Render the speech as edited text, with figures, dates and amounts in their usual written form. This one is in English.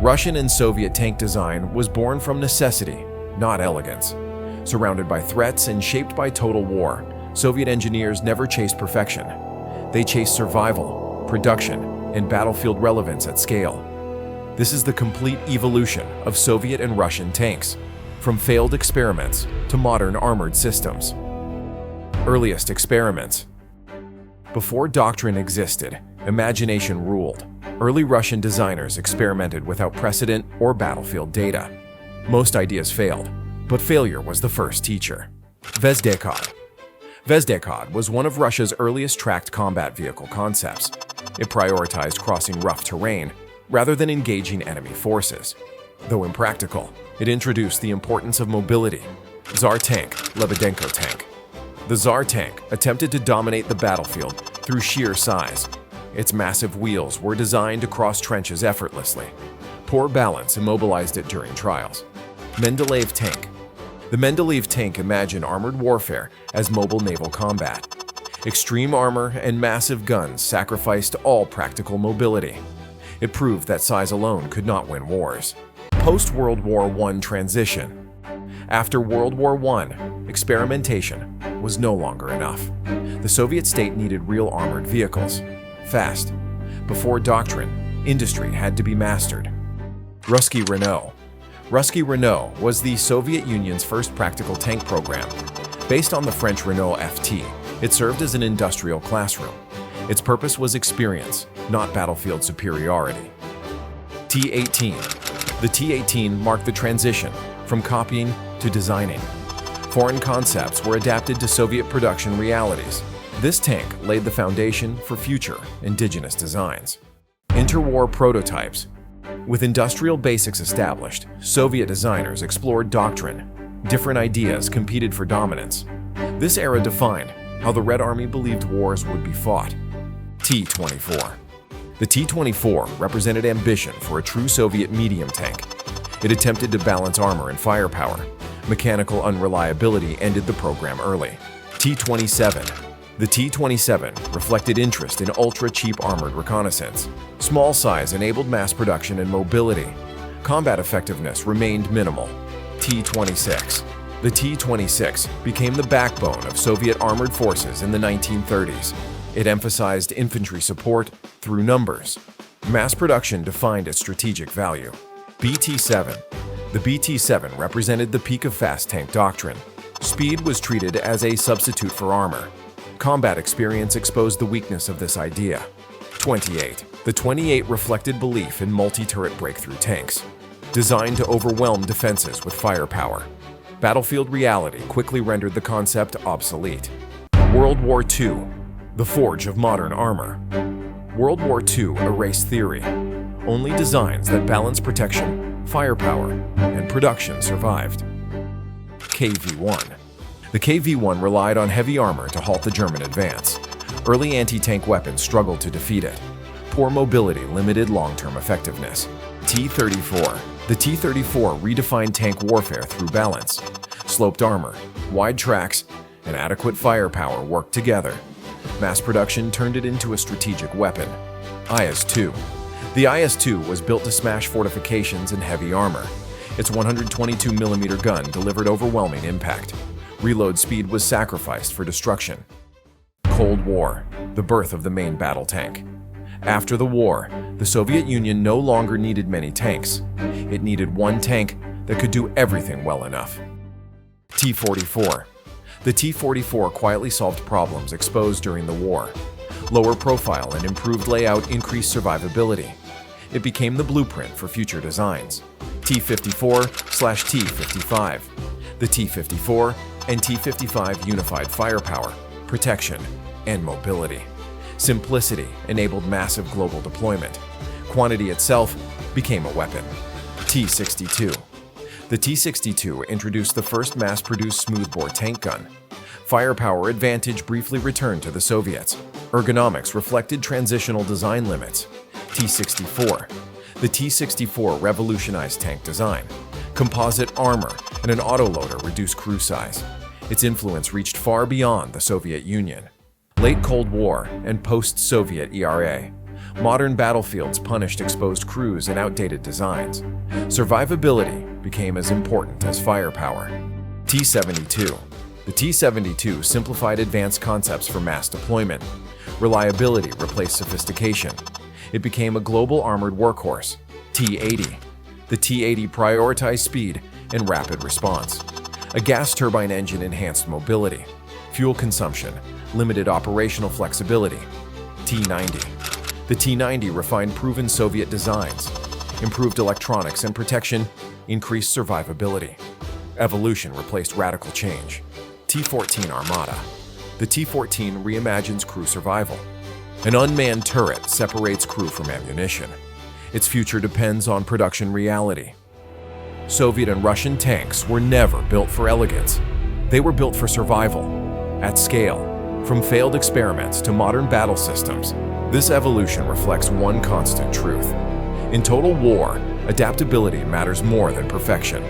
Russian and Soviet tank design was born from necessity, not elegance. Surrounded by threats and shaped by total war, Soviet engineers never chased perfection. They chased survival, production, and battlefield relevance at scale. This is the complete evolution of Soviet and Russian tanks, from failed experiments to modern armored systems. Earliest experiments. Before doctrine existed, imagination ruled. Early Russian designers experimented without precedent or battlefield data. Most ideas failed, but failure was the first teacher. Vezdekod. Vezdekod was one of Russia's earliest tracked combat vehicle concepts. It prioritized crossing rough terrain rather than engaging enemy forces. Though impractical, it introduced the importance of mobility. Tsar tank, Lebedenko tank. The Tsar tank attempted to dominate the battlefield through sheer size. Its massive wheels were designed to cross trenches effortlessly. Poor balance immobilized it during trials. Mendeleev tank. The Mendeleev tank imagined armored warfare as mobile naval combat. Extreme armor and massive guns sacrificed all practical mobility. It proved that size alone could not win wars. Post-World War I transition. After World War I, experimentation was no longer enough. The Soviet state needed real armored vehicles, fast. Before doctrine, industry had to be mastered. Ruski Renault. Ruski Renault was the Soviet Union's first practical tank program. Based on the French Renault FT, it served as an industrial classroom. Its purpose was experience, not battlefield superiority. T-18. The T-18 marked the transition from copying to designing. Foreign concepts were adapted to Soviet production realities. This tank laid the foundation for future indigenous designs. Interwar prototypes. With industrial basics established, Soviet designers explored doctrine. Different ideas competed for dominance. This era defined how the Red Army believed wars would be fought. T-24. The T-24 represented ambition for a true Soviet medium tank. It attempted to balance armor and firepower. Mechanical unreliability ended the program early. T-27. The T-27 reflected interest in ultra-cheap armored reconnaissance. Small size enabled mass production and mobility. Combat effectiveness remained minimal. T-26. The T-26 became the backbone of Soviet armored forces in the 1930s. It emphasized infantry support through numbers. Mass production defined its strategic value. BT-7. The BT-7 represented the peak of fast tank doctrine. Speed was treated as a substitute for armor. Combat experience exposed the weakness of this idea. 28. The 28 reflected belief in multi-turret breakthrough tanks, designed to overwhelm defenses with firepower. Battlefield reality quickly rendered the concept obsolete. World War II. The forge of modern armor. World War II erased theory. Only designs that balance protection, firepower, and production survived. KV-1. The KV-1 relied on heavy armor to halt the German advance. Early anti-tank weapons struggled to defeat it. Poor mobility limited long-term effectiveness. T-34. The T-34 redefined tank warfare through balance. Sloped armor, wide tracks, and adequate firepower worked together. Mass production turned it into a strategic weapon. IS-2. The IS-2 was built to smash fortifications and heavy armor. Its 122mm gun delivered overwhelming impact. Reload speed was sacrificed for destruction. Cold War, the birth of the main battle tank. After the war, the Soviet Union no longer needed many tanks. It needed one tank that could do everything well enough. T-44. The T-44 quietly solved problems exposed during the war. Lower profile and improved layout increased survivability. It became the blueprint for future designs. T-54/T-55. The T-54 and T-55 unified firepower, protection, and mobility. Simplicity enabled massive global deployment. Quantity itself became a weapon. T-62. The T-62 introduced the first mass-produced smoothbore tank gun. Firepower advantage briefly returned to the Soviets. Ergonomics reflected transitional design limits. T-64. The T-64 revolutionized tank design. Composite armor and an autoloader reduced crew size. Its influence reached far beyond the Soviet Union. Late Cold War and post-Soviet ERA. Modern battlefields punished exposed crews and outdated designs. Survivability became as important as firepower. T-72. The T-72 simplified advanced concepts for mass deployment. Reliability replaced sophistication. It became a global armored workhorse. T-80. The T-80 prioritized speed and rapid response. A gas turbine engine enhanced mobility. Fuel consumption limited operational flexibility. T-90. The T-90 refined proven Soviet designs, improved electronics and protection, increased survivability. Evolution replaced radical change. T-14 Armada. The T-14 reimagines crew survival. An unmanned turret separates crew from ammunition. Its future depends on production reality. Soviet and Russian tanks were never built for elegance. They were built for survival, at scale. From failed experiments to modern battle systems, this evolution reflects one constant truth. In total war, adaptability matters more than perfection.